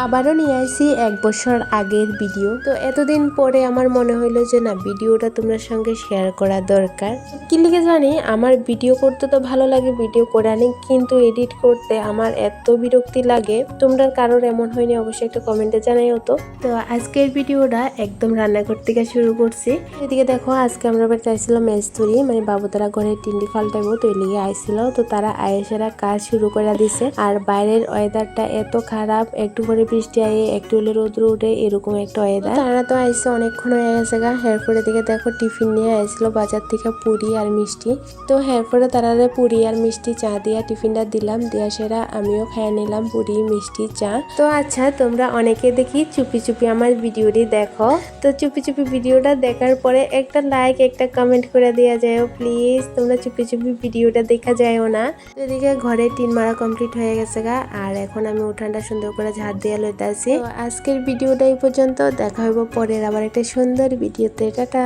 আবারও নিয়ে আসি 1 বছর আগের ভিডিও। তো এতদিন পরে আমার মনে হইলো যে না, ভিডিওটা তোমার সঙ্গে শেয়ার করা দরকার। কি লিখে জানি, আমার ভিডিও করতে তো ভালো লাগে, ভিডিও করে আনি, কিন্তু এডিট করতে আমার এত বিরক্তি লাগে। তোমরা কারোর এমন হয়নি অবশ্যই একটা কমেন্টে জানাইও তো। তো আজকের ভিডিওটা একদম রান্নাঘর থেকে শুরু করছি। এদিকে দেখো, আজকে আমরা বাড়িতে আইছিলাম মেজতুরি, মানে বাবু তারা ঘরের টিন্ডি ফাল্টাইবো, তো এই লিগে আইছিল। তো তারা আয়েসেরা কাজ শুরু করে দিছে। আর বাইরের ওয়েদারটা এত খারাপ, একটু করে বৃষ্টি আয়ে একটু হলে রোদ্র উঠে, এরকম একটা ওয়েদার। তারা তো আইসে অনেকক্ষণ হয়ে গেছে গা। এরপরে দিকে দেখো টিফিন নিয়ে আইছিল বাজার থেকে পুরি আর মিষ্টি। তো এরপরে তারা পুরি আর মিষ্টি চা দিয়া টিফিনটা দিলাম, দিয়া সেরা আমিও খাইয়া নিলাম পুরি মিষ্টি চা। তো আচ্ছা, তোমরা অনেকে দেখি চুপি চুপি আমার ভিডিওটি দেখো। তো চুপি চুপি ভিডিওটা দেখার পরে একটা লাইক একটা কমেন্ট করে দেওয়া যায় প্লিজ। তোমরা চুপি চুপি ভিডিওটা দেখা যায়ও না। এদিকে ঘরে টিন মারা কমপ্লিট হয়ে গেছে গা। আর এখন আমি উঠানটা সুন্দর করে ঝাড় দিয়ে লইতে আছি। আজকের ভিডিওটা এই পর্যন্ত, দেখা হইব পরের আবার একটা সুন্দর ভিডিওতে। টাটা।